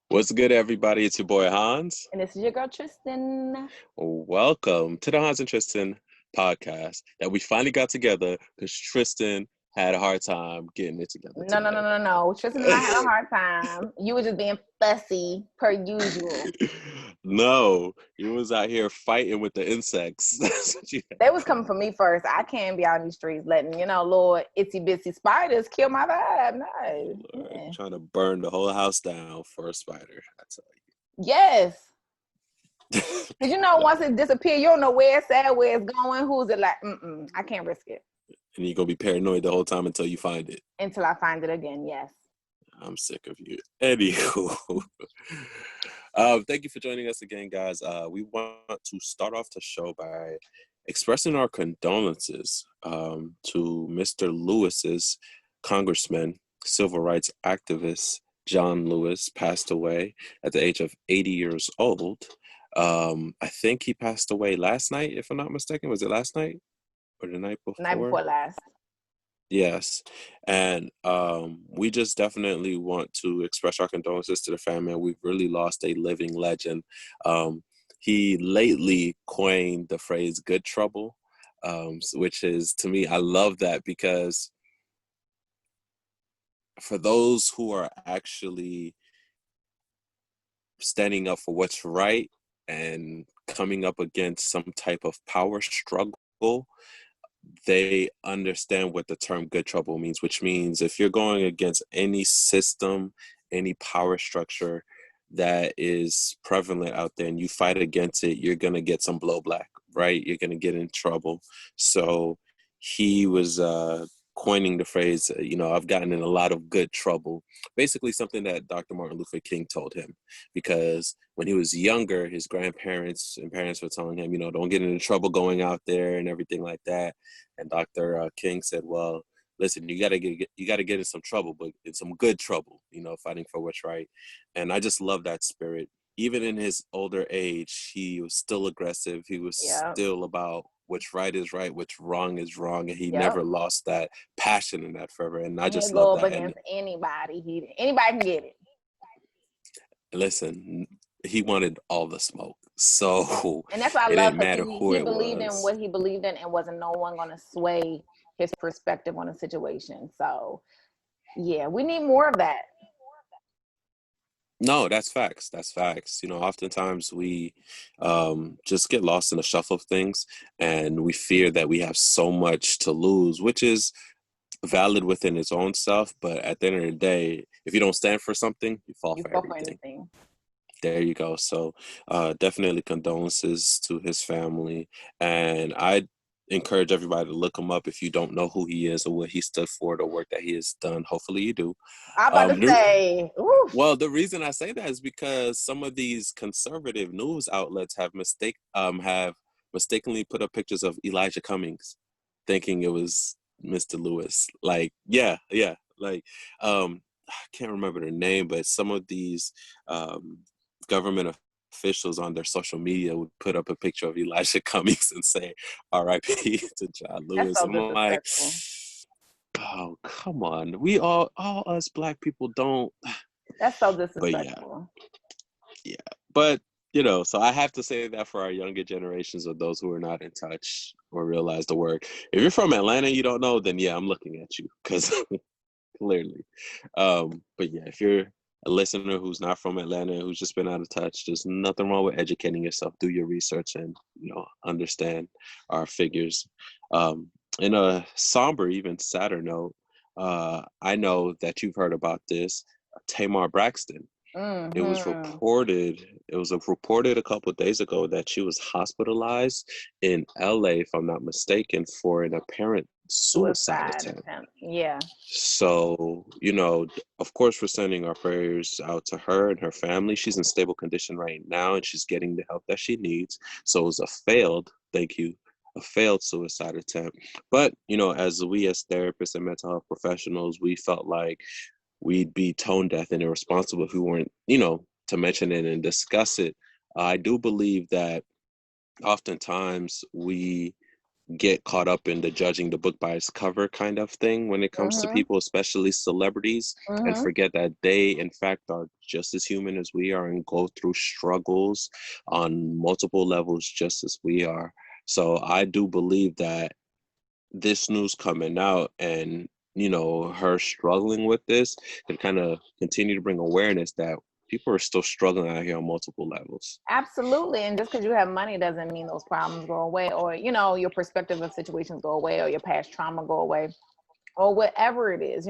What's good, everybody? It's your boy Hans. And this is your girl Tristan. Welcome to the Hans and Tristan podcast that we finally got together because Tristan had a hard time getting it together No, no, no, today. no, no. Tristan and I had a hard time. You were just being fussy per usual. No, you was out here fighting with the insects. That's what you They had was coming going for me first. I can't be out in these streets letting, Lord, itsy bitsy spiders kill my vibe. No. on. Trying to burn the whole house down for a spider. I tell Yes. you. Because once it disappears, you don't know where it's at, where it's going, who's it like, I can't risk it. And you're gonna be paranoid the whole time until you find it. Until I find it again, yes. I'm sick of you. Anywho, thank you for joining us again, guys. We want to start off the show by expressing our condolences to Mr. Lewis's congressman, civil rights activist John Lewis, passed away at the age of 80 years old. I think he passed away last night, if I'm not mistaken. Was it last night or the night before? Night before last. Yes. And we just definitely want to express our condolences to the family. We've really lost a living legend. He lately coined the phrase good trouble, which is, to me, I love that because for those who are actually standing up for what's right and coming up against some type of power struggle, they understand what the term good trouble means, which means if you're going against any system, any power structure that is prevalent out there and you fight against it, you're going to get some blowback, right? You're going to get in trouble. So he was coining the phrase, I've gotten in a lot of good trouble. Basically something that Dr. Martin Luther King told him, because when he was younger, his grandparents and parents were telling him, don't get into trouble going out there and everything like that. And Dr. King said, well, listen, you gotta get in some trouble, but in some good trouble, fighting for what's right. And I just love that spirit. Even in his older age, he was still aggressive. He was still about what's right is right, what's wrong is wrong, and he never lost that passion and that fervor. And I just love that. Against anybody, anybody can get it. Listen, he wanted all the smoke, so and that's why I it love didn't matter who he it believed was. in what he believed in, and wasn't no one going to sway his perspective on a situation. So, yeah, we need more of that. No, that's facts. That's facts. Oftentimes we just get lost in the shuffle of things, and we fear that we have so much to lose, which is valid within its own self. But at the end of the day, if you don't stand for something, you fall for everything. There you go. So definitely condolences to his family. And I encourage everybody to look him up if you don't know who he is or what he stood for, the work that he has done. Hopefully you do. I'm about to say. Well, the reason I say that is because some of these conservative news outlets have mistakenly put up pictures of Elijah Cummings, thinking it was Mr. Lewis. Like, yeah. Like, I can't remember their name, but some of these government officials on their social media would put up a picture of Elijah Cummings and say R.I.P. to John Lewis. That's so and I'm like, oh, come on. We all us Black people don't. That's so disrespectful. Yeah. But, so I have to say that for our younger generations of those who are not in touch or realize the work. If you're from Atlanta and you don't know, then yeah, I'm looking at you because clearly. But yeah, if you're a listener who's not from Atlanta, who's just been out of touch, there's nothing wrong with educating yourself. Do your research and, understand our figures. In a somber, even sadder note, I know that you've heard about this, Tamar Braxton. Mm-hmm. It was reported a couple of days ago that she was hospitalized in LA, if I'm not mistaken, for an apparent suicide attempt. Yeah. So, of course, we're sending our prayers out to her and her family. She's in stable condition right now, and she's getting the help that she needs. So it was a failed suicide attempt. But, as therapists and mental health professionals, we felt like we'd be tone deaf and irresponsible if we weren't, to mention it and discuss it. I do believe that oftentimes we get caught up in the judging the book by its cover kind of thing when it comes to Mhm. people, especially celebrities, and Mhm. forget that they, in fact, are just as human as we are and go through struggles on multiple levels just as we are. So I do believe that this news coming out and, her struggling with this can kind of continue to bring awareness that people are still struggling out here on multiple levels. Absolutely. And just because you have money doesn't mean those problems go away, or your perspective of situations go away, or your past trauma go away, or whatever it is.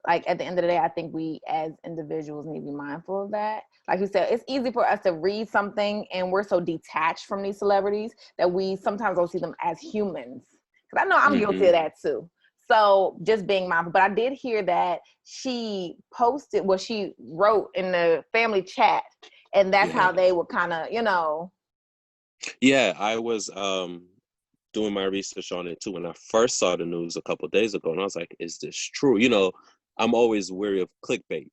Like at the end of the day, I think we as individuals need to be mindful of that. Like you said, it's easy for us to read something and we're so detached from these celebrities that we sometimes don't see them as humans. Because I know I'm guilty Hmm. of that too. So just being mindful. But I did hear that she posted what she wrote in the family chat, and that's Yeah. how they would kind of, Yeah, I was doing my research on it too when I first saw the news a couple of days ago, and I was like, "Is this true?" I'm always wary of clickbait.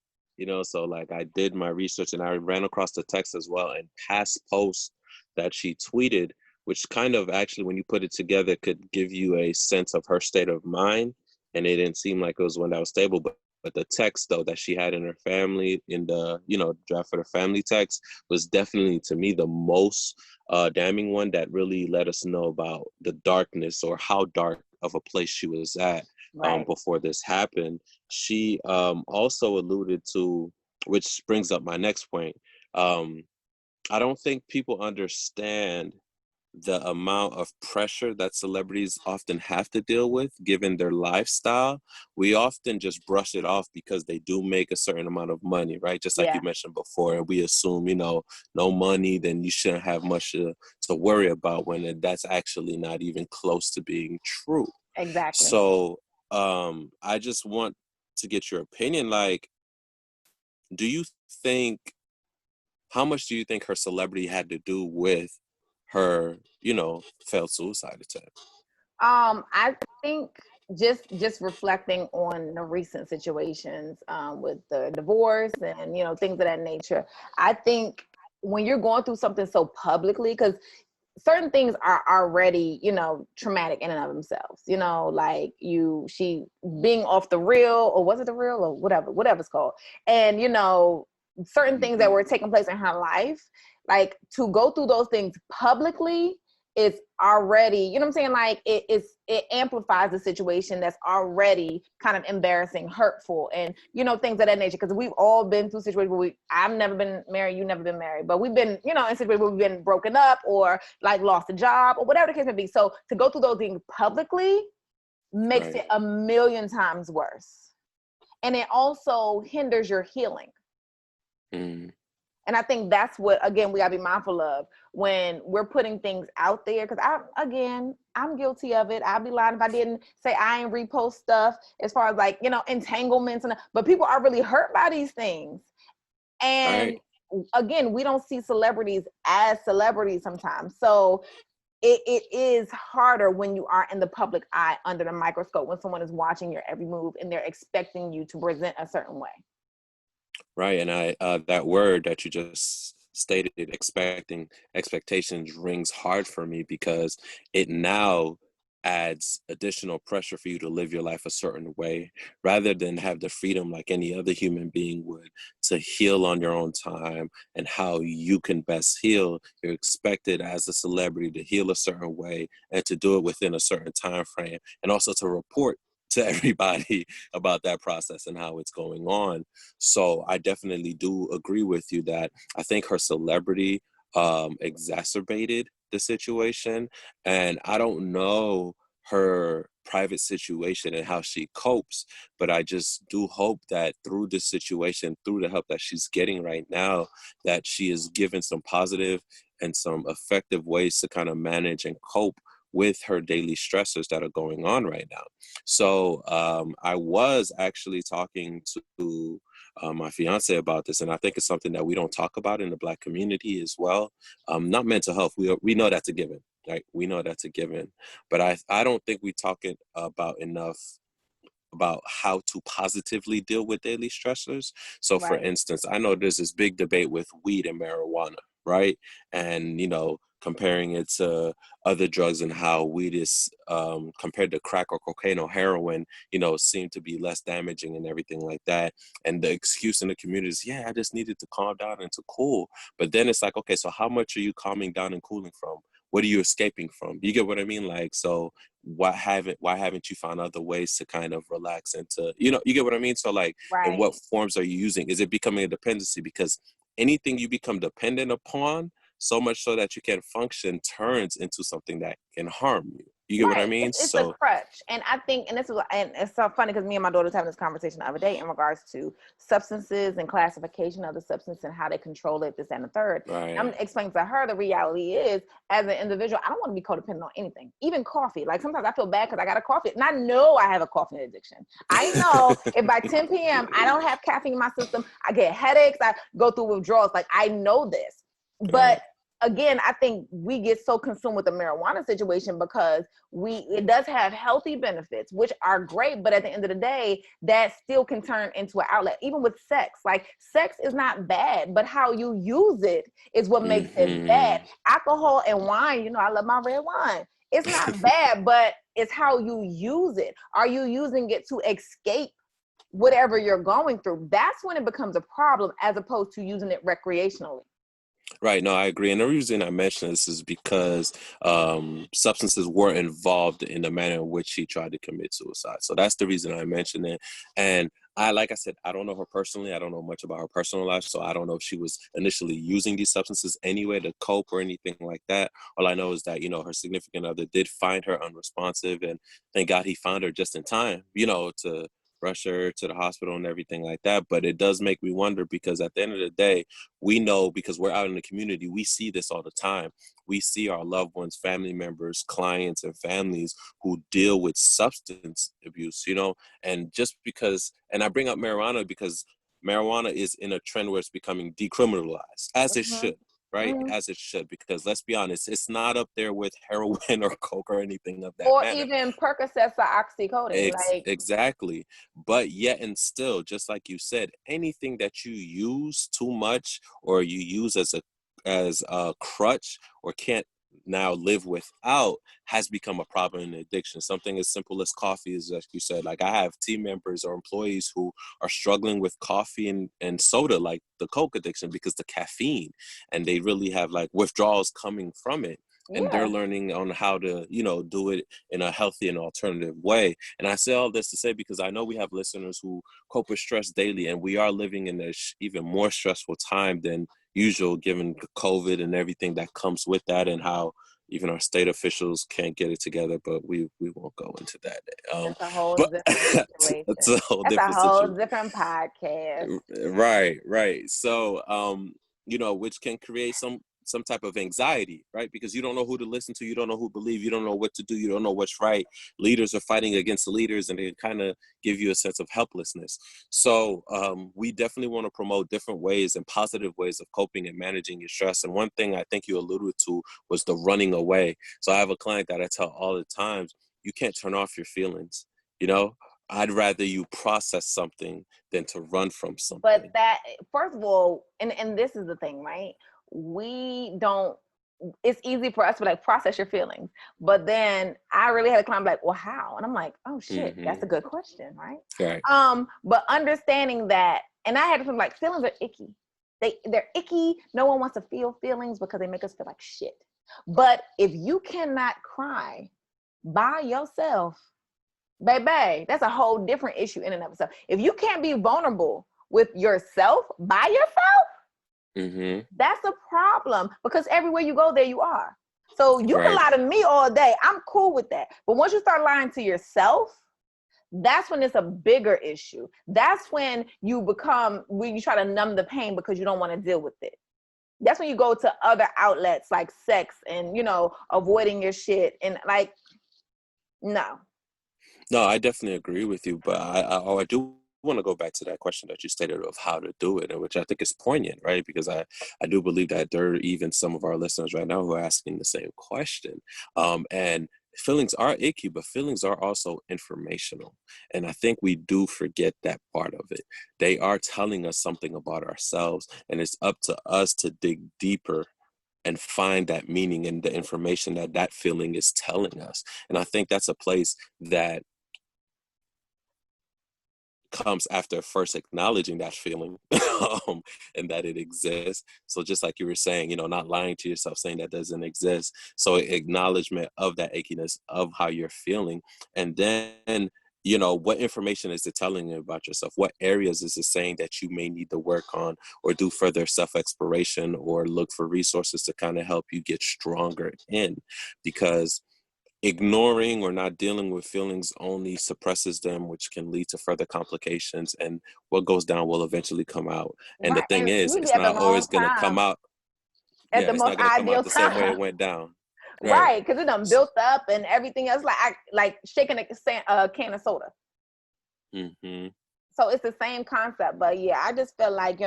So like I did my research and I ran across the text as well and past posts that she tweeted, which kind of actually, when you put it together, could give you a sense of her state of mind, and it didn't seem like it was one that was stable, but the text though that she had in her family in the draft for the family text was definitely to me the most damning one that really let us know about the darkness or how dark of a place she was at right. before this happened. She also alluded to, which brings up my next point. Um, I don't think people understand the amount of pressure that celebrities often have to deal with given their lifestyle. We often just brush it off because they do make a certain amount of money, right? Just like you Yeah, mentioned before, and we assume, no money, then you shouldn't have much to worry about, when that's actually not even close to being true. exactly. So I just want to get your opinion. Like, do you think how much do you think her celebrity had to do with her, failed suicide attempt? I think just reflecting on the recent situations with the divorce and things of that nature. I think when you're going through something so publicly, because certain things are already traumatic in and of themselves. Like she being off the real, or was it the real, or whatever it's called, and certain things that were taking place in her life, like to go through those things publicly is already, what I'm saying, like it amplifies the situation that's already kind of embarrassing, hurtful, and things of that nature. Because we've all been through situations where I've never been married, you've never been married, but we've been in situations where we've been broken up or like lost a job or whatever the case may be. So to go through those things publicly makes Right. it a million times worse, and it also hinders your healing. Mm. And I think that's what, again, we gotta be mindful of when we're putting things out there. Because I'm guilty of it. I'd be lying if I didn't say I ain't repost stuff as far as like, entanglements, but people are really hurt by these things. And Right. again, we don't see celebrities as celebrities sometimes. So it is harder when you are in the public eye under the microscope, when someone is watching your every move and they're expecting you to present a certain way. Right. And that word that you just stated, expecting expectations, rings hard for me because it now adds additional pressure for you to live your life a certain way rather than have the freedom like any other human being would to heal on your own time and how you can best heal. You're expected as a celebrity to heal a certain way and to do it within a certain time frame, and also to report to everybody about that process and how it's going on. So I definitely do agree with you that I think her celebrity exacerbated the situation. And I don't know her private situation and how she copes, but I just do hope that through this situation, through the help that she's getting right now, that she is given some positive and some effective ways to kind of manage and cope with her daily stressors that are going on right now. So I was actually talking to my fiance about this, and I think it's something that we don't talk about in the Black community as well. Not mental health. We know that's a given, right? We know that's a given, but I don't think we talk it about enough about how to positively deal with daily stressors. So, for Right. instance, I know there's this big debate with weed and marijuana, right? And, comparing it to other drugs and how weed is compared to crack or cocaine or heroin, seem to be less damaging and everything like that. And the excuse in the community is, yeah, I just needed to calm down and to cool. But then it's like, okay, so how much are you calming down and cooling from? What are you escaping from? You get what I mean? Like, so why haven't you found other ways to kind of relax and to, you get what I mean? So like, in what Right. forms are you using? Is it becoming a dependency? Because anything you become dependent upon, so much so that you can't function, turns into something that can harm you. You get what I Right. mean? It's a So, crutch. And I think, and it's so funny because me and my daughter was having this conversation the other day in regards to substances and classification of the substance and how they control it, this and the third. And right. I'm explaining to her the reality is, as an individual, I don't want to be codependent on anything, even coffee. Like sometimes I feel bad because I got a coffee and I know I have a coffee addiction. I know if by 10 p.m. I don't have caffeine in my system, I get headaches, I go through withdrawals. Like I know this. But Right. again, I think we get so consumed with the marijuana situation because it does have healthy benefits, which are great, but at the end of the day, that still can turn into an outlet. Even with sex, like sex is not bad, but how you use it is what makes it bad. Hmm. Alcohol and wine, I love my red wine. It's not bad, but it's how you use it. Are you using it to escape whatever you're going through? That's when it becomes a problem, as opposed to using it recreationally. Right. No, I agree. And the reason I mention this is because substances were involved in the manner in which he tried to commit suicide. So that's the reason I mentioned it. And like I said, I don't know her personally. I don't know much about her personal life. So I don't know if she was initially using these substances anyway to cope or anything like that. All I know is that, her significant other did find her unresponsive. And thank God he found her just in time, to rush her to the hospital and everything like that. But it does make me wonder because at the end of the day, we know because we're out in the community, we see this all the time. We see our loved ones, family members, clients, and families who deal with substance abuse, and just because, and I bring up marijuana because marijuana is in a trend where it's becoming decriminalized, as it Mm-hmm. should. Right, Mm-hmm. as it should, because let's be honest, it's not up there with heroin or coke or anything of that Or manner. even Percocets or oxycodone. Like, Exactly. But yet and still, just like you said, anything that you use too much or you use as a crutch or can't now live without has become a problem in addiction. Something as simple as coffee is, like you said, like I have team members or employees who are struggling with coffee and soda, like the Coke addiction, because the caffeine, and they really have like withdrawals coming from it. And they're yeah, learning on how to, do it in a healthy and alternative way. And I say all this to say because I know we have listeners who cope with stress daily, and we are living in a even more stressful time than usual, given COVID and everything that comes with that, and how even our state officials can't get it together. But we won't go into that. that's a whole But different it's situation. a whole That's a different whole situation. different podcast. Right, right. So, which can create some type of anxiety, right? Because you don't know who to listen to, you don't know who to believe, you don't know what to do, you don't know what's right. Leaders are fighting against leaders, and they kind of give you a sense of helplessness. So, we definitely want to promote different ways and positive ways of coping and managing your stress. And one thing I think you alluded to was the running away. So, I have a client that I tell all the times, you can't turn off your feelings. You know, I'd rather you process something than to run from But something. that, first of all, and this is the thing, right? We don't. It's easy for us to like process your feelings, but then I really had a client like, well, how? And I'm like, oh shit, that's Hmm. a good question, right? Right. But understanding that, and I had to feel like feelings are icky. They're icky. No one wants to feel feelings because they make us feel like shit. But if you cannot cry by yourself, baby, that's a whole different issue in and of itself. If you can't be vulnerable with yourself by yourself, Hmm. that's a problem because everywhere you go, there you are. So you can Right. lie to me all day. I'm cool with that. But once you start lying to yourself, that's when it's a bigger issue. That's when when you try to numb the pain because you don't want to deal with it. That's when you go to other outlets like sex and, avoiding your shit. And like, no. No, I definitely agree with you, but I do want to go back to that question that you stated of how to do it, and which I think is poignant, right? Because I do believe that there are even some of our listeners right now who are asking the same question. And feelings are icky, but feelings are also informational. And I think we do forget that part of it. They are telling us something about ourselves, and it's up to us to dig deeper and find that meaning in the information that that feeling is telling us. And I think that's a place that comes after first acknowledging that feeling, and that it exists. So just like you were saying, not lying to yourself, saying that doesn't exist. So acknowledgement of that achiness, of how you're feeling. And then, what information is it telling you about yourself? What areas is it saying that you may need to work on or do further self-exploration or look for resources to kind of help you get stronger in? Because ignoring or not dealing with feelings only suppresses them, which can lead to further complications. And what goes down will eventually come out. And the Right. thing And is, usually it's at the not wrong always going to come time, out. at Yeah, the it's most not going to come ideal out the same way time. it went down. Right. Right. Because it done built up and everything else, like shaking a can of soda. Mm-hmm. So it's the same concept. But yeah, I just feel like,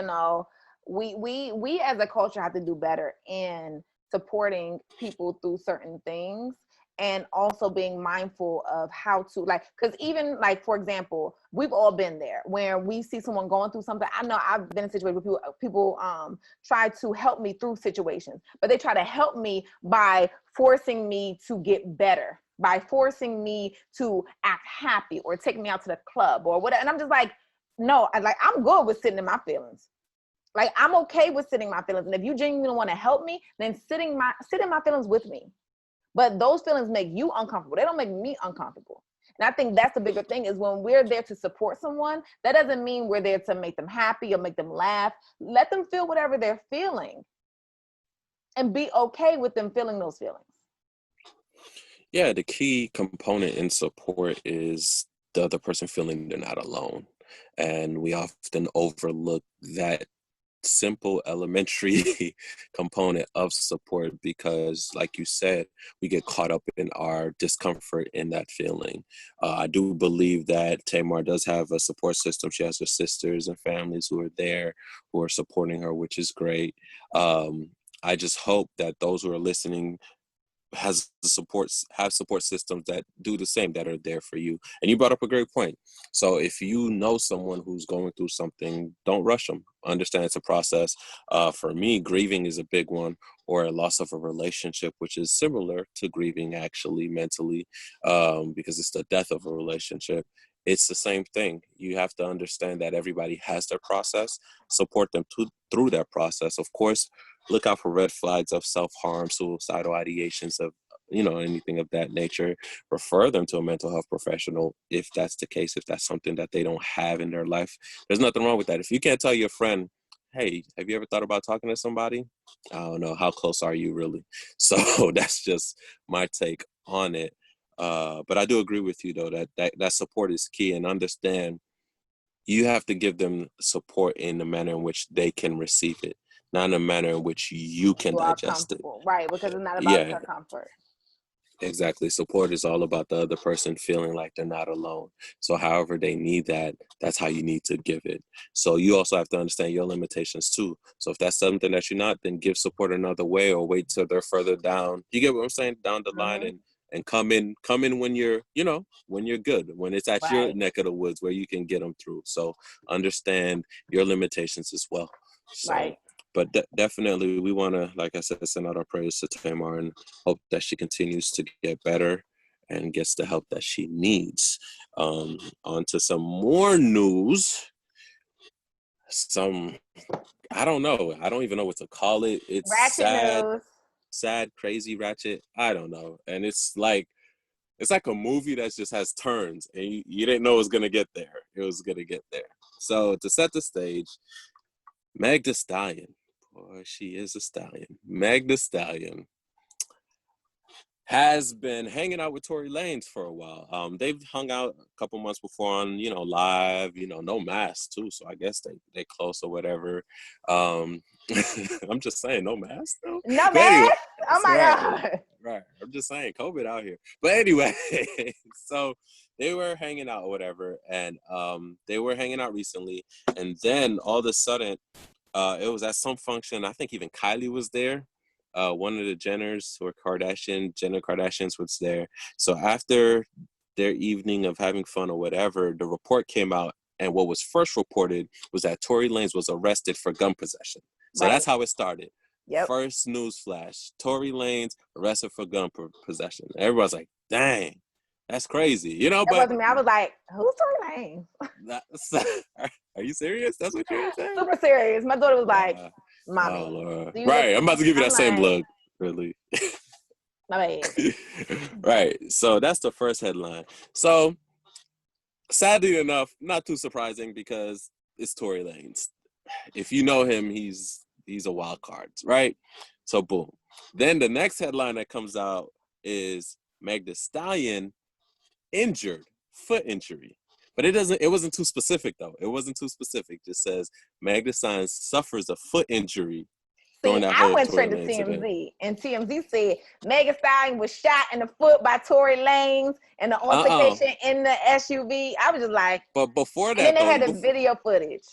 we as a culture have to do better in supporting people through certain things, and also being mindful of how to, like, because even, like, for example, we've all been there where we see someone going through something. I know I've been in situations where people try to help me through situations, but they try to help me by forcing me to get better, by forcing me to act happy or take me out to the club or whatever. And I'm just like, no, I'm good with sitting in my feelings. Like, I'm okay with sitting in my feelings. And if you genuinely want to help me, then sit in my feelings with me. But those feelings make you uncomfortable. They don't make me uncomfortable. And I think that's the bigger thing, is when we're there to support someone, that doesn't mean we're there to make them happy or make them laugh. Let them feel whatever they're feeling and be okay with them feeling those feelings. Yeah, the key component in support is the other person feeling they're not alone. And we often overlook that simple elementary component of support because, like you said, we get caught up in our discomfort in that feeling. I do believe that Tamar does have a support system. She has her sisters and families who are there, who are supporting her, which is great. I just hope that those who are listening have support systems that do the same, that are there for you. And you brought up a great point. So if you know someone who's going through something, don't rush them. Understand it's a process. For me, grieving is a big one, or a loss of a relationship, which is similar to grieving actually mentally, because it's the death of a relationship. It's the same thing. You have to understand that everybody has their process. Support them through that process. Of course, look out for red flags of self-harm, suicidal ideations, of anything of that nature. Refer them to a mental health professional if that's the case, if that's something that they don't have in their life. There's nothing wrong with that. If you can't tell your friend, hey, have you ever thought about talking to somebody? I don't know, how close are you really? So that's just my take on it. But I do agree with you, though, that support is key. And understand, you have to give them support in the manner in which they can receive it, not in a manner in which you can You are digest it. comfortable, right? Because it's not about Yeah, your comfort. exactly. Support is all about the other person feeling like they're not alone. So however they need that, that's how you need to give it. So you also have to understand your limitations too. So if that's something that you're not, then give support another way, or wait till they're further down. You get what I'm saying? Down the line, Mm-hmm. and come in when you're, when you're good, when it's at your Right, neck of the woods where you can get them through. So understand your limitations as well. So, right. but definitely we want to, like I said, send out our prayers to Tamar and hope that she continues to get better and gets the help that she needs. On to some more news. Some, I don't know. I don't even know what to call it. It's Ratchet news. sad, crazy, ratchet. I don't know. And it's like a movie that just has turns, and you didn't know it was gonna get there. It was gonna get there. So to set the stage, Meg Thee Stallion, boy, she is a stallion. Meg Thee Stallion has been hanging out with Tory Lanez for a while. They've hung out a couple months before on, live, no mask too. So I guess they close or whatever. Um, I'm just saying, no mask though. No But anyway, mess. Oh it's my right, God. right. I'm just saying, COVID out here. But anyway, so they were hanging out or whatever, and they were hanging out recently, and then all of a sudden, it was at some function. I think even Kylie was there. One of the Jenners, or Jenner Kardashians, was there. So after their evening of having fun or whatever, the report came out, and what was first reported was that Tory Lanez was arrested for gun possession. So that's Right. how it started. Yep. First news flash: Tory Lanez arrested for gun possession. Everybody's like, "Dang, that's crazy," you know. That But wasn't me. I was like, who's Tory Lanez? are you serious? That's what you were saying? Super serious. My daughter was like, Wow. Oh mommy, Lord. do you look? Right. I'm about to give you I'm that same like, look. Really. my bad. Right. So that's the first headline. So sadly enough, not too surprising because it's Tory Lanez. If you know him, he's a wild card, right? So boom. Then the next headline that comes out is Meg Thee Stallion injured, foot injury. But it wasn't too specific though. It wasn't too specific. It just says Meg Thee Stallion suffers a foot injury during See, that I whole went Tory straight to Lanez incident. TMZ, and TMZ said Meg Thee Stallion was shot in the foot by Tory Lanez in the Uh-uh. altercation in the SUV. I was just like, But before and then that they though, had the video footage.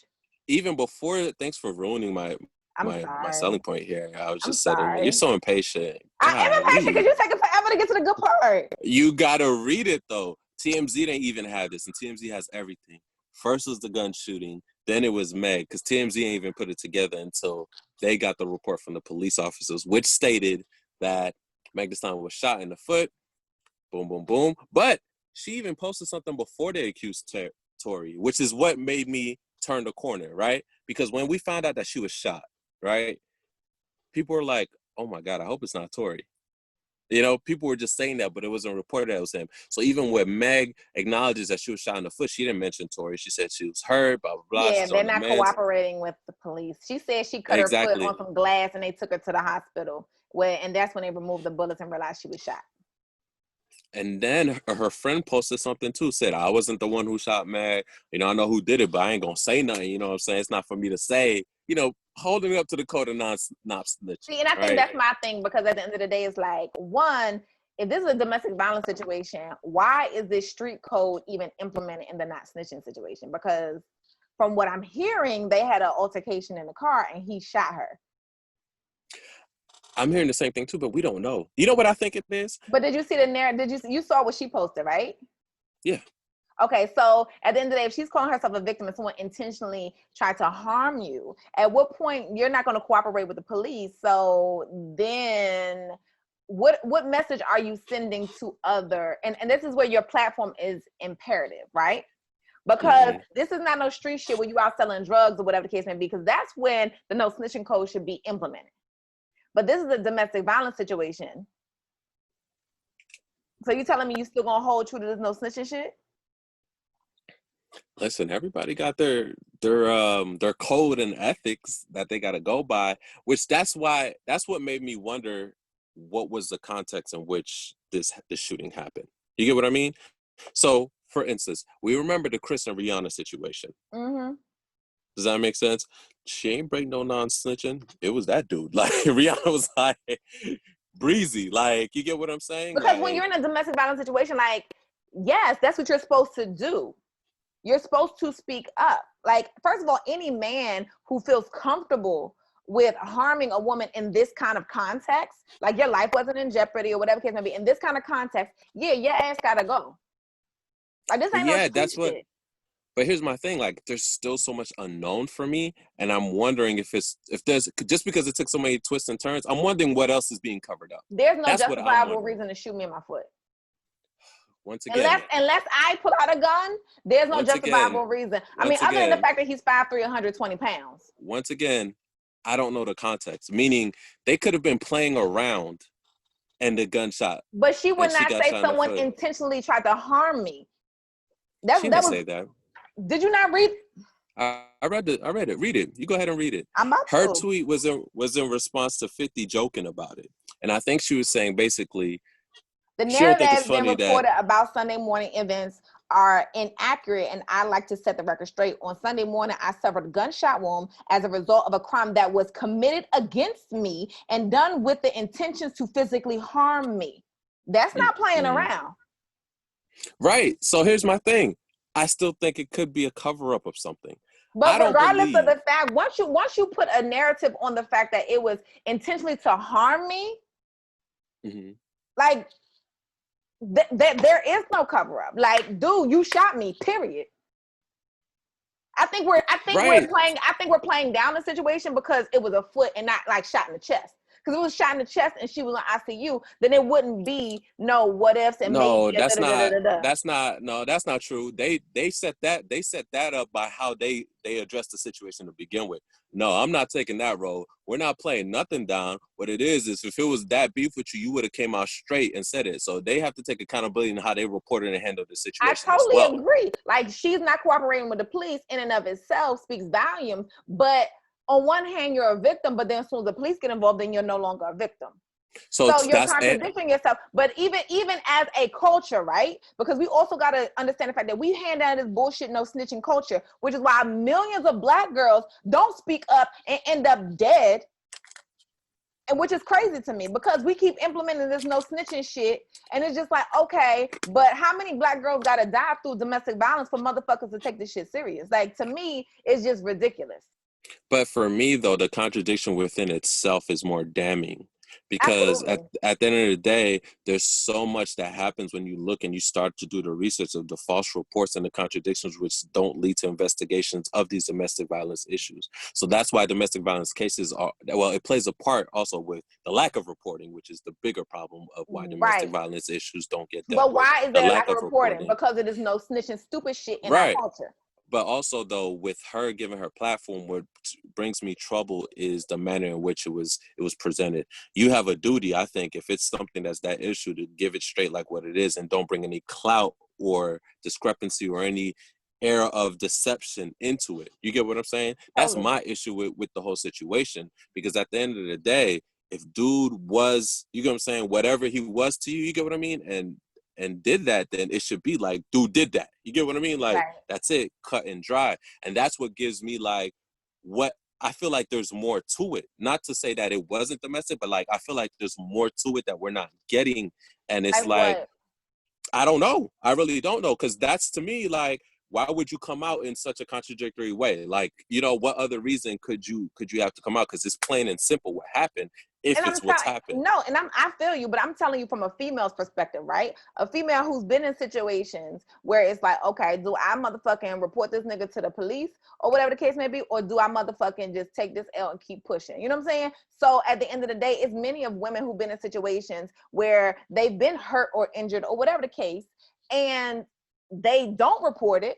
even before, thanks for ruining I'm my sorry. selling point here. I was I'm just saying, you're sorry. so impatient. I am impatient because Golly. you're taking forever to get to the good part. You gotta read it though. TMZ didn't even have this, and TMZ has everything. First was the gun shooting, then it was Meg, because TMZ ain't even put it together until they got the report from the police officers, which stated that Meg Thee Stallion was shot in the foot. Boom, boom, boom. But she even posted something before they accused Tory, which is what made me turn the corner, right? Because when we found out that she was shot, right, people were like, "Oh my God, I hope it's not Tory." You know, people were just saying that, but it wasn't reported that it was him. So even when Meg acknowledges that she was shot in the foot, she didn't mention Tory. She said she was hurt, blah, blah, blah. Yeah, She's they're on the not meds. cooperating with the police. She said she cut her foot Exactly. on some glass and they took her to the hospital. And that's when they removed the bullets and realized she was shot. And then her friend posted something too, said, I wasn't the one who shot Meg. You know, I know who did it, but I ain't going to say nothing. You know what I'm saying? It's not for me to say, you know, holding up to the code of not snitching. See, and I think Right? that's my thing, because at the end of the day, it's like, one, if this is a domestic violence situation, why is this street code even implemented in the not snitching situation? Because from what I'm hearing, they had an altercation in the car and he shot her. I'm hearing the same thing too, but we don't know. You know what I think it is? But did you see the narrative? You saw what she posted, right? Yeah. Okay, so at the end of the day, if she's calling herself a victim and someone intentionally tried to harm you, at what point you're not going to cooperate with the police? So then what message are you sending to other, and this is where your platform is imperative, right? Because this is not no street shit where you out selling drugs or whatever the case may be, because that's when the no snitching code should be implemented. But this is a domestic violence situation. So you telling me you still gonna hold true to this no snitching shit? Listen, everybody got their code and ethics that they got to go by, which that's what made me wonder what was the context in which this shooting happened. You get what I mean? So, for instance, we remember the Chris and Rihanna situation. Mm-hmm. Does that make sense? She ain't break no non-snitching. It was that dude. Like Rihanna was like breezy. Like, you get what I'm saying? Because when Like, you're in a domestic violence situation, like, yes, that's what you're supposed to do. You're supposed to speak up. Like, first of all, any man who feels comfortable with harming a woman in this kind of context, like your life wasn't in jeopardy or whatever case may be, in this kind of context, yeah, your ass gotta go. Like, this but ain't no yeah, street that's what. shit. But here's my thing: like, there's still so much unknown for me, and I'm wondering if there's just because it took so many twists and turns. I'm wondering what else is being covered up. There's no That's what I'm justifiable wondering. reason to shoot me in my foot. Once Unless again, I pull out a gun, there's no once again, justifiable reason. I mean, once other than the again, fact that he's 5'3", 120 pounds. once again, I don't know the context. Meaning, they could have been playing around, and the gunshot, But she would and she not got say shot in the someone foot. intentionally tried to harm me. She That didn't was. say that. Did you not read? I read it. I read it. Read it. You go ahead and read it. I'm about Her to. tweet was in response to 50 joking about it, and I think she was saying basically The she don't narrative think that it's has been funny that. reported about Sunday morning events are inaccurate, and I like to set the record straight. On Sunday morning, I suffered a gunshot wound as a result of a crime that was committed against me and done with the intentions to physically harm me. That's not playing Mhm. around. Right. So here's my thing. I still think it could be a cover up of something. I But don't regardless of believe. the fact, once you put a narrative on the fact that it was intentionally to harm me, Mhm. like there is no cover up. Like, dude, you shot me, period. Right. I think we're playing down the situation because it was a foot and not like shot in the chest. Because if it was shot in the chest and she was on ICU, then it wouldn't be no what ifs and maybe. No, Da, da, da, da, da, da. that's not true. They set that up by how they addressed the situation to begin with. No, I'm not taking that role. We're not playing nothing down. What it is if it was that beef with you, you would have came out straight and said it. So they have to take accountability in how they reported and handled the I situation as totally well. agree. Like she's not cooperating with the police in and of itself speaks volumes. But on one hand, you're a victim, but then as soon as the police get involved, then you're no longer a victim. So So you're that's contradicting yourself. But even as a culture, right? Because we also got to understand the fact that we hand down this bullshit no snitching culture, which is why millions of Black girls don't speak up and end up dead. And which is crazy to me because we keep implementing this no snitching shit. And it's just like, okay, but how many Black girls got to die through domestic violence for motherfuckers to take this shit serious? Like, to me, it's just ridiculous. But for me, though, the contradiction within itself is more damning because Absolutely. at the end of the day, there's so much that happens when you look and you start to do the research of the false reports and the contradictions, which don't lead to investigations of these domestic violence issues. So that's why domestic violence cases are, well, it plays a part also with the lack of reporting, which is the bigger problem of why domestic Right. violence issues don't get dealt But with. why is The there a lack lack of of reporting? reporting. Because it is no snitching stupid shit in our Right. culture. But also, though, with her giving her platform, what brings me trouble is the manner in which it was presented. You have a duty, I think, if it's something that's that issue, to give it straight like what it is and don't bring any clout or discrepancy or any air of deception into it. You get what I'm saying? That's Totally. my issue with the whole situation, because at the end of the day, if dude was, you get what I'm saying, whatever he was to you, you get what I mean, and did that, then it should be like, dude did that. You get what I mean? Like, Right. that's it, cut and dry. And that's what gives me like, what I feel like there's more to it. Not to say that it wasn't domestic, but like I feel like there's more to it that we're not getting. And it's Like like, what? I don't know. I really don't know. Cause that's, to me, like, why would you come out in such a contradictory way? Like, what other reason could you have to come out? Cause it's plain and simple what happened, if And I'm it's what's telling happened. no, and I feel you, but I'm telling you from a female's perspective, right? A female who's been in situations where it's like, okay, do I motherfucking report this nigga to the police or whatever the case may be, or do I motherfucking just take this L and keep pushing? You know what I'm saying? So at the end of the day, it's many of women who've been in situations where they've been hurt or injured or whatever the case, and they don't report it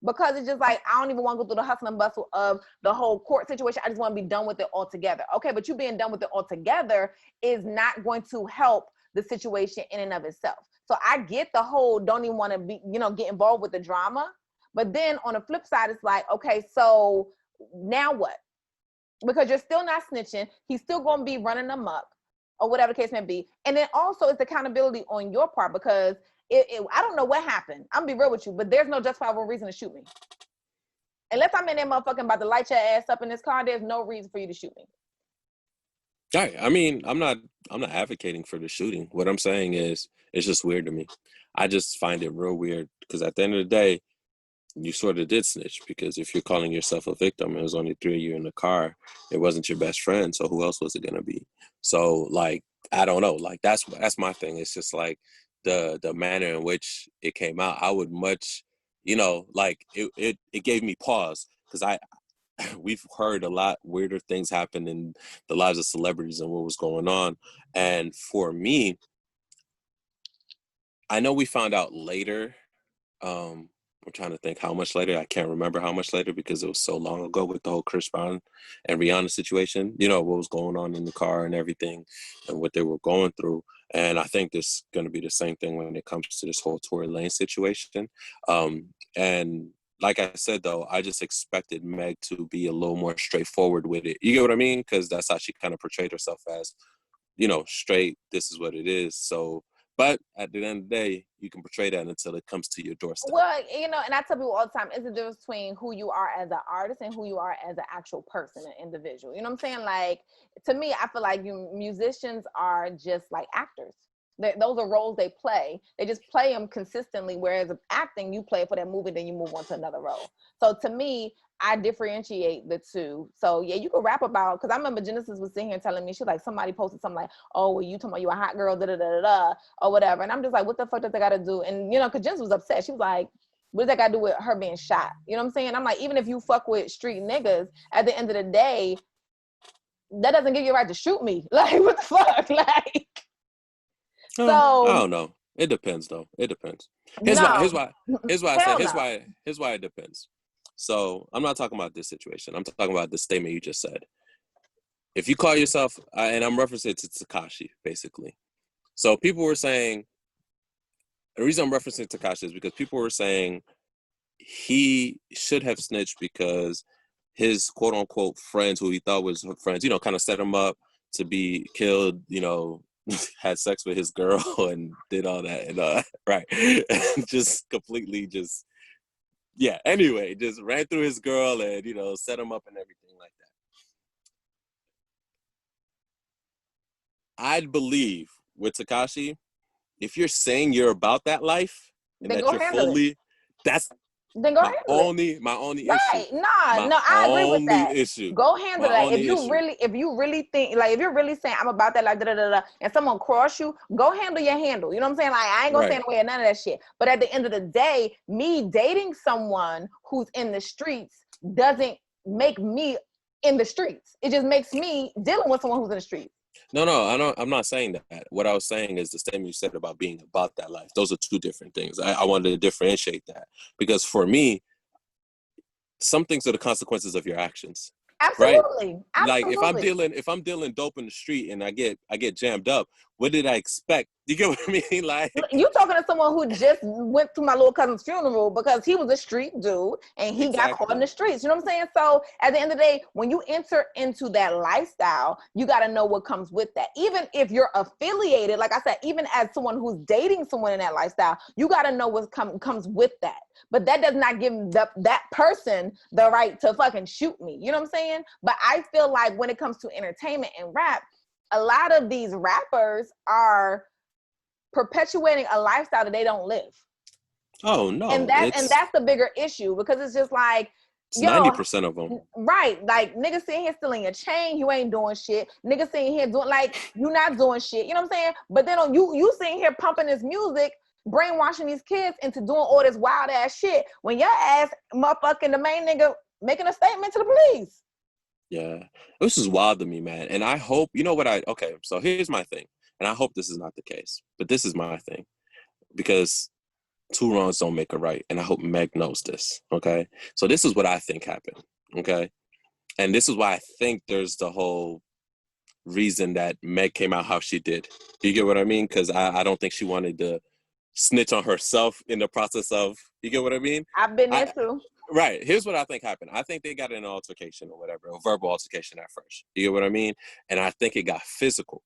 because it's just like, I don't even want to go through the hustle and bustle of the whole court situation. I just want to be done with it altogether. Okay, but you being done with it altogether is not going to help the situation in and of itself. So I get the whole don't even want to be, get involved with the drama. But then on the flip side, it's like, okay, so now what? Because you're still not snitching. He's still going to be running amok or whatever the case may be. And then also it's accountability on your part because I don't know what happened. I'm gonna be real with you, but there's no justifiable reason to shoot me. Unless I'm in there motherfucking about to light your ass up in this car, there's no reason for you to shoot me. Right. I mean, I'm not advocating for the shooting. What I'm saying is, it's just weird to me. I just find it real weird because at the end of the day, you sort of did snitch, because if you're calling yourself a victim, it was only three of you in the car. It wasn't your best friend, so who else was it gonna be? So like, I don't know. Like, that's my thing. It's just like the manner in which it came out. I would much, like it gave me pause because we've heard a lot weirder things happen in the lives of celebrities and what was going on. And for me, I know we found out later. I'm trying to think how much later. I can't remember how much later because it was so long ago with the whole Chris Brown and Rihanna situation. What was going on in the car and everything and what they were going through. And I think this is going to be the same thing when it comes to this whole Tory Lane situation. And like I said, though, I just expected Meg to be a little more straightforward with it. You get what I mean? Because that's how she kind of portrayed herself as, straight, this is what it is. So, but at the end of the day, you can portray that until it comes to your doorstep. Well, and I tell people all the time, it's the difference between who you are as an artist and who you are as an actual person, an individual. You know what I'm saying? Like, to me, I feel like musicians are just like actors. Those are roles they play. They just play them consistently. Whereas acting, you play for that movie, then you move on to another role. So to me, I differentiate the two. So yeah, you can rap about, because I remember Genesis was sitting here telling me, she like, somebody posted something like, oh, well, you talking about you a hot girl, da da da da da, or whatever. And I'm just like, what the fuck does I gotta do? And because Genesis was upset. She was like, What does that got to do with her being shot? You know what I'm saying? I'm like, even if you fuck with street niggas, at the end of the day, that doesn't give you a right to shoot me. Like, what the fuck? Like, I so don't know. It depends, though. It depends. Here's why. Here's no, why. Here's why I say. hell no. Here's why it depends. So I'm not talking about this situation. I'm talking about the statement you just said. If you call yourself, and I'm referencing it to Tekashi, basically. So people were saying, the reason I'm referencing Tekashi is because people were saying he should have snitched because his quote unquote friends, who he thought was friends, kind of set him up to be killed, had sex with his girl and did all that, and right. And just completely anyway, just ran through his girl and, set him up and everything like that. I'd believe with Tekashi, if you're saying you're about that life and Then that go you're handle it. fully, that's Then go my handle it. only issue. Right. Nah, My no, I agree with only that. issue. Go handle My that. only issue. If you really think, like, if you're really saying I'm about that, like, da da da da, and someone cross you, go handle your handle. You know what I'm saying? Like, I ain't gonna stand in the way of none of that shit. But at the end of the day, me dating someone who's in the streets doesn't make me in the streets. It just makes me dealing with someone who's in the streets. No, I'm not saying that. What I was saying is the statement you said about being about that life. Those are two different things. I wanted to differentiate that because for me, some things are the consequences of your actions, right? Absolutely. Like if I'm Absolutely. dealing dope in the street and I get jammed up, what did I expect? You get what I mean? Like You talking to someone who just went to my little cousin's funeral because he was a street dude and he got caught in the streets. You know what I'm saying? So at the end of the day, when you enter into that lifestyle, you got to know what comes with that. Even if you're affiliated, like I said, even as someone who's dating someone in that lifestyle, you got to know what comes with that. But that does not give that person the right to fucking shoot me. You know what I'm saying? But I feel like when it comes to entertainment and rap, a lot of these rappers are perpetuating a lifestyle that they don't live. Oh no, And that's the bigger issue because it's just like, it's yo, 90% of them. right? Like niggas sitting here stealing your chain, you ain't doing shit. Niggas sitting here doing like you not doing shit. You know what I'm saying? But then on you sitting here pumping this music, brainwashing these kids into doing all this wild ass shit when your ass motherfucking the main nigga making a statement to the police. Yeah, this is wild to me, man. And I hope okay. So here's my thing, and I hope this is not the case, but this is my thing because two wrongs don't make a right, and I hope Meg knows this. Okay, so this is what I think happened. Okay, and this is why I think there's the whole reason that Meg came out how she did. You get what I mean? Because I don't think she wanted to snitch on herself in the process of. You get what I mean? I've been there too. Right. Here's what I think happened. I think they got in an altercation or whatever, a verbal altercation at first. You get what I mean? And I think it got physical.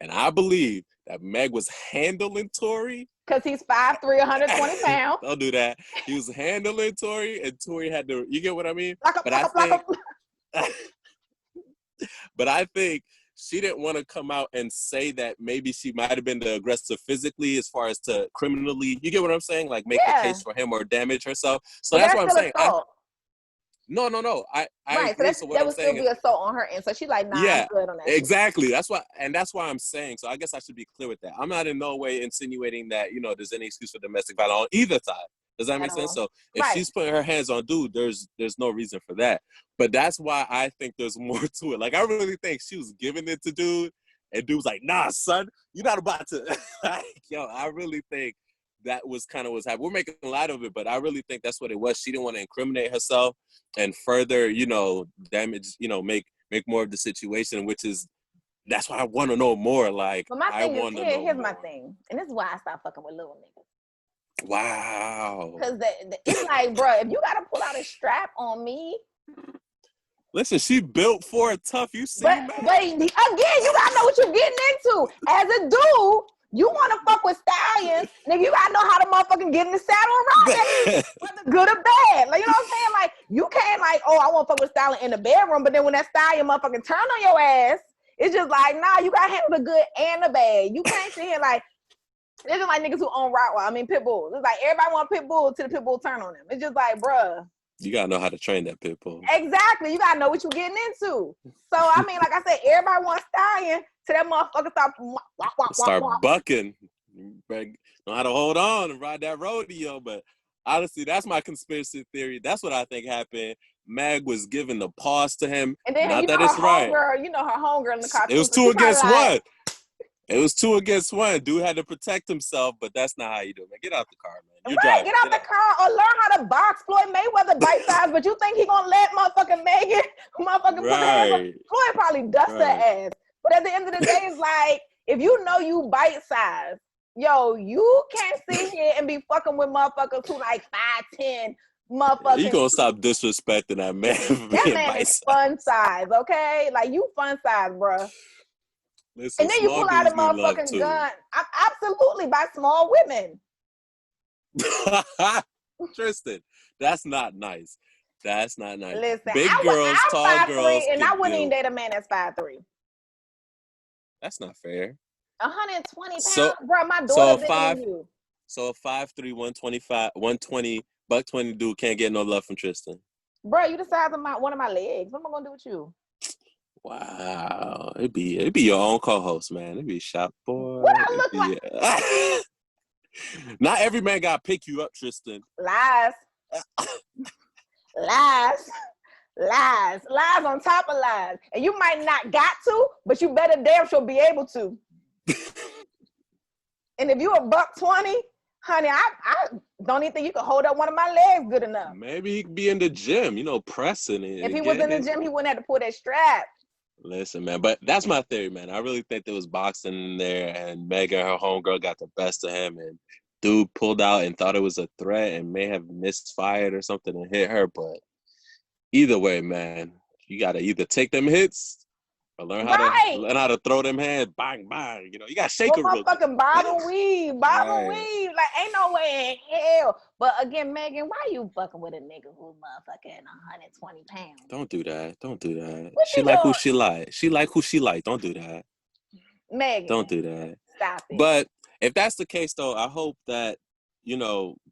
And I believe that Meg was handling Tory. Because he's 5'3", 120 pounds. Don't do that. He was handling Tory, and Tory had to, you get what I mean? But I think she didn't want to come out and say that maybe she might have been the aggressor physically as far as to criminally, you get what I'm saying? Like make a case for him or damage herself. So that's what I'm saying. No. I right, agree. so that would still be assault on her end. So she's like, nah, I'm good on that. Exactly. That's why I'm saying. So I guess I should be clear with that. I'm not in no way insinuating that, there's any excuse for domestic violence on either side. Does that make sense? So if she's putting her hands on dude, there's no reason for that. But that's why I think there's more to it. Like I really think she was giving it to dude, and dude was like, nah, son, you're not about to. Like, yo, I really think that was kind of what's happening. We're making light of it, but I really think that's what it was. She didn't want to incriminate herself and further, damage, make more of the situation, which is that's why I want to know more. Like, but my thing is, here's my more. thing, and this is why I stopped fucking with little niggas. Wow. Because it's like, bro, if you gotta pull out a strap on me. Listen, she built for it tough. You see, but again, you gotta know what you're getting into. As a dude, you want to fuck with stallions, nigga. You gotta know how to motherfucking get in the saddle and ride, whether good or bad. Like, you know what I'm saying? Like, you can't like, oh, I want to fuck with stallion in the bedroom, but then when that stallion motherfucking turn on your ass, it's just like, nah, you gotta handle the good and the bad. You can't sit here like. It's just like niggas who own pit bulls. It's like everybody want pit bull till the pit bull turn on them. It's just like, bruh. You gotta know how to train that pit bull. Exactly. You gotta know what you're getting into. So I mean, like I said, everybody wants stallion till that motherfucker start bucking. Know how to hold on and ride that rodeo, but Honestly, that's my conspiracy theory. That's what I think happened. Meg was giving the pause to him. And then Not you know that her it's right. homegirl, her homegirl in the car It too. was So two she probably against like, one. It was 2 against 1. Dude had to protect himself, but that's not how you do it, man. Get out the car, man. You're right, driving. get out the car or learn how to box. Floyd Mayweather bite size, but you think he gonna let motherfucking Megan motherfucking put hands on? Right. Floyd probably dust her Right. ass. But at the end of the day, it's like, if you know you bite size, yo, you can't sit here and be fucking with motherfuckers who like 5'10", You motherfucking. gonna stop disrespecting that man for That being man is bicep. fun size, okay? Like, you fun size, bruh. Listen, And then you small pull out a dudes need love motherfucking too. gun. Absolutely, by small women. Tristan, that's not nice. That's not nice. Listen, Big girls, tall I'm 5'3", girls and I get wouldn't even built. date a man that's 5'3". That's not fair. 120 So, pounds, bro. My so daughter a bigger than five, you, so a 5'3", 125, 120, buck 20 dude can't get no love from Tristan. bro. You the size of one of my legs. What am I gonna do with you? Wow, it'd be your own co-host, man. It'd be shop What boy. I It'd look like? be not every man got to pick you up, Tristan. Lies, lies, lies on top of lies. And you might not got to, but you better damn sure be able to. And if you a buck 20, honey, I don't even think you could hold up one of my legs good enough. Maybe he could be in the gym, pressing it. If he was in the gym, he wouldn't have to pull that strap. Listen, man, but that's my theory, man. I really think there was boxing in there, and Megan, her homegirl, got the best of him, and dude pulled out and thought it was a threat and may have misfired or something and hit her. But either way, man, you gotta either take them hits or Right. learn how to throw them hands, bang, bang. You gotta shake What them real motherfucking bob and weave, bob and Right. weave. Like, ain't no way in hell. But again, Megan, why you fucking with a nigga who's motherfucking 120 pounds? Don't do that. Don't do that. What She you like who doing? she like. She like who she like. Don't do that. Megan, Don't do that. stop it. But if that's the case, though, I hope that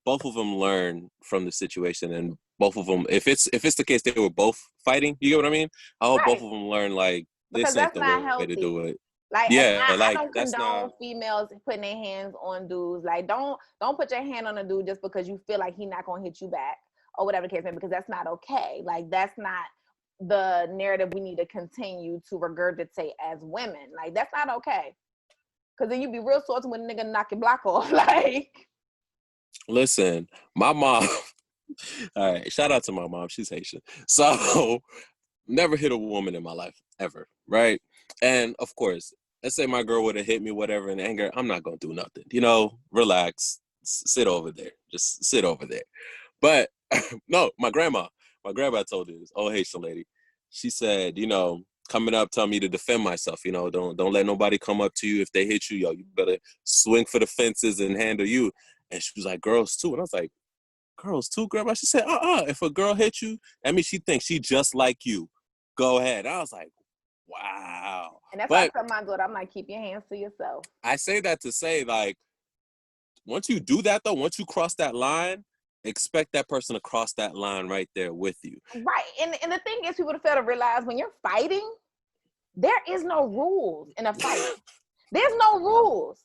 both of them learn from the situation, and both of them, if it's the case they were both fighting, you get what I mean? I hope both Right. of them learn like Because this ain't that's the not way to healthy. do it. Like, and Yeah, I like don't that's condone not. females putting their hands on dudes. Like, don't put your hand on a dude just because you feel like he's not gonna hit you back or whatever the case may be, because that's not okay. Like, that's not the narrative we need to continue to regurgitate as women. Like, that's not okay. Because then you be real salty when a nigga knock your block off. Like, Listen, my mom. All right, shout out to my mom. She's Haitian, so never hit a woman in my life ever, right? And of course, let's say my girl would have hit me, whatever, in anger. I'm not gonna do nothing. Relax, sit over there, just sit over there. But no, my grandma told this old Haitian lady. She said, coming up, tell me to defend myself. Don't let nobody come up to you. If they hit you, yo, you better swing for the fences and handle you. And she was like, girls too. And I was like, girls too, grandma? She said, if a girl hit you, that means she thinks she just like you. Go ahead. I was like, wow. and that's why I But tell my daughter, I'm like, keep your hands to yourself. I say that to say, like, once you do that, though, once you cross that line, expect that person to cross that line right there with you. Right. And the thing is, people fail to realize when you're fighting, there is no rules in a fight. There's no rules.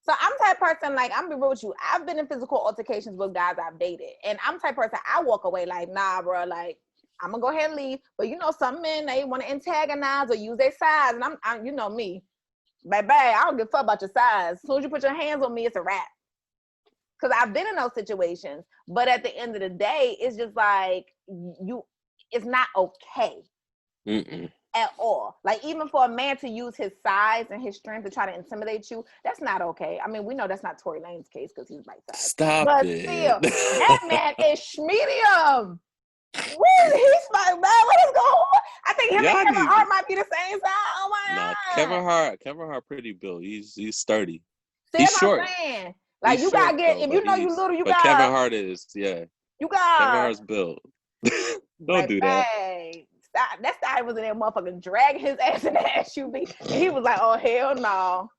So I'm the type of person, like, I'm be real with you. I've been in physical altercations with guys I've dated. And I'm the type of person, I walk away like, nah, bro, like, I'm going to go ahead and leave. But some men, they want to antagonize or use their size. And I'm you know me. Baby, I don't give a fuck about your size. As soon as you put your hands on me, it's a wrap. Because I've been in those situations. But at the end of the day, it's just like, it's not okay. Mm-mm. At all. Like, even for a man to use his size and his strength to try to intimidate you, that's not okay. I mean, we know that's not Tory Lane's case because he's bite size. Stop But it. still, that man is medium. He's like, man, what is going on? I think him and Y'all Kevin need Hart might be the same size. Oh nah, my Kevin God. Hart. Kevin Hart pretty built. He's sturdy. See He's what I'm short. saying? Like, He's you short gotta get, though, if you know you little, but Kevin Hart is, yeah. you Kevin got, Hart's built. Don't do that. baby. Stop. That guy was in there motherfucking dragging his ass in the SUV. And he was like, oh, hell no.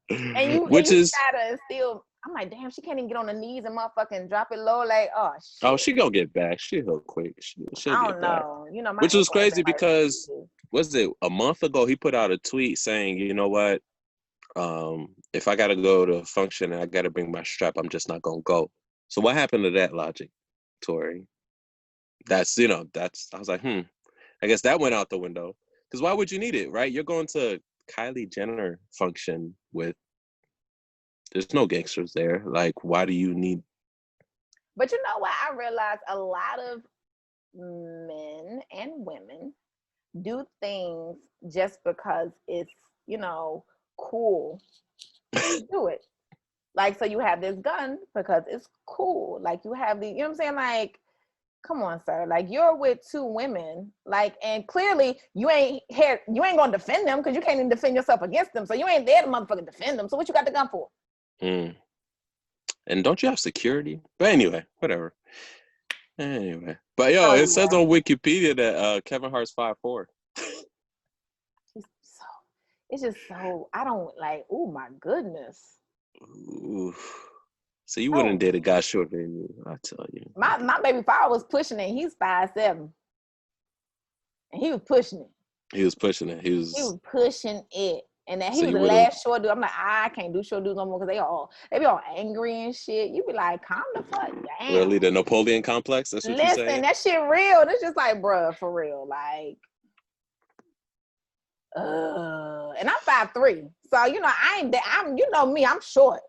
And you Which is gotta still. I'm like, damn, she can't even get on the knees and motherfucking drop it low. Like, oh oh, shit. she gonna get back. She'll quick. She'll I get don't back. know. My Which was ankle ain't been crazy right because lately. was it a month ago he put out a tweet saying, you know what? If I gotta go to a function and I gotta bring my strap, I'm just not gonna go. So what happened to that logic, Tori? That's I was like, I guess that went out the window. Because why would you need it, right? You're going to Kylie Jenner function with there's no gangsters there. Like, why do you need? But you know what? I realized a lot of men and women do things just because it's, cool to do it. Like, so you have this gun because it's cool. Like, you have you know what I'm saying? Like, come on, sir. Like, you're with two women, like, and clearly you ain't gonna defend them because you can't even defend yourself against them. So you ain't there to motherfucking defend them. So what you got the gun for? Mm. And don't you have security? But anyway, whatever. Anyway, but Oh, it yeah. says on Wikipedia that Kevin Hart's 5'4". It's just so I don't like. Oh my goodness. Ooh. So you wouldn't Oh, date a guy shorter than you, I tell you. my baby father was pushing it. He's 5'7", and he was pushing it. He was pushing it. He was pushing it. And then he so was you the wouldn't last short dude. I'm like, I can't do short dudes no more because they be all angry and shit. You be like, calm the fuck down. really the Napoleon complex? That's what you're saying? Listen, that shit real. That's just like, bruh, for real. Like, and I'm 5'3". So, I'm you know me, I'm short,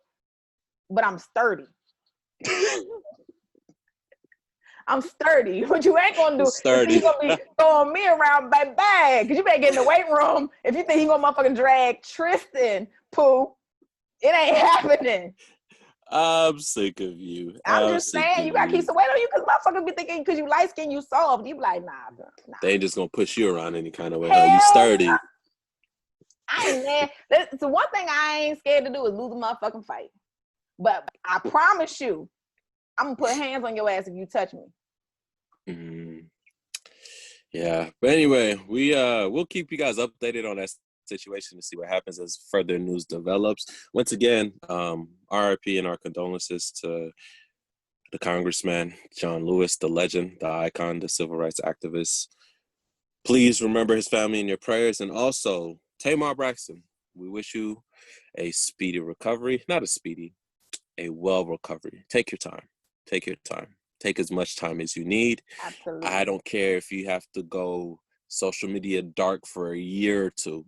but I'm sturdy. I'm sturdy. What you ain't gonna do is Sturdy. you gonna be throwing me around by bag. Cause you better get in the weight room if you think he gonna motherfucking drag Tristan, poo. It ain't happening. I'm sick of you. I'm I'm just sick saying, of you gotta keep you. some weight on you because motherfuckers be thinking because you light skin, you soft. You be like, nah. They ain't just gonna push you around any kind of way. Hell, you Hell, sturdy. I ain't mad. So one thing I ain't scared to do is lose a motherfucking fight. But I promise you, I'm gonna put hands on your ass if you touch me. Mm. Yeah, but anyway, we'll keep you guys updated on that situation to see what happens as further news develops. Once again, RIP and our condolences to the Congressman John Lewis, the legend, the icon, the civil rights activist. Please remember his family in your prayers, and also Tamar Braxton. We wish you a speedy recovery, not a speedy, a well recovery. Take your time. Take your time. Take as much time as you need. Absolutely. I don't care if you have to go social media dark for a year or two.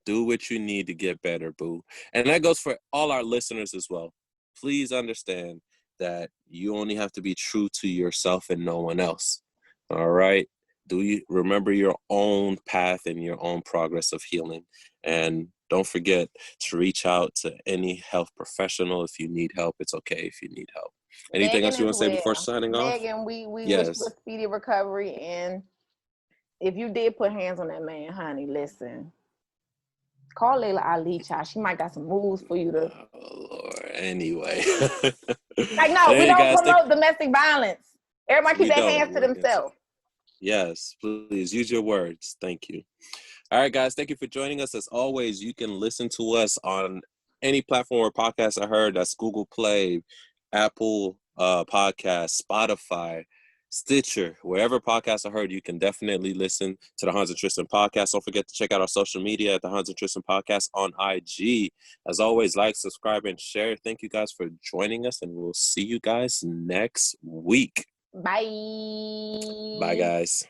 Do what you need to get better, boo. And that goes for all our listeners as well. Please understand that you only have to be true to yourself and no one else. All right? Do you remember your own path and your own progress of healing? And don't forget to reach out to any health professional if you need help. It's okay if you need help. Anything Megan else you want as to say before well. signing off? Megan, we wish you a Yes. speedy recovery. And if you did put hands on that man, honey, listen. Call Layla Ali, child. She might got some moves for you to. Oh, Lord. Anyway. Like, no, we Hey, don't guys. promote domestic violence. Everybody keep We their don't. hands to themselves. Yes, please use your words. Thank you. All right, guys. Thank you for joining us. As always, you can listen to us on any platform or podcast I heard. That's Google Play, Apple Podcast, Spotify, Stitcher, wherever podcast I heard, you can definitely listen to the Hans and Tristan podcast. Don't forget to check out our social media at the Hans and Tristan podcast on IG. As always, like, subscribe, and share. Thank you guys for joining us, and we'll see you guys next week. Bye. Bye, guys.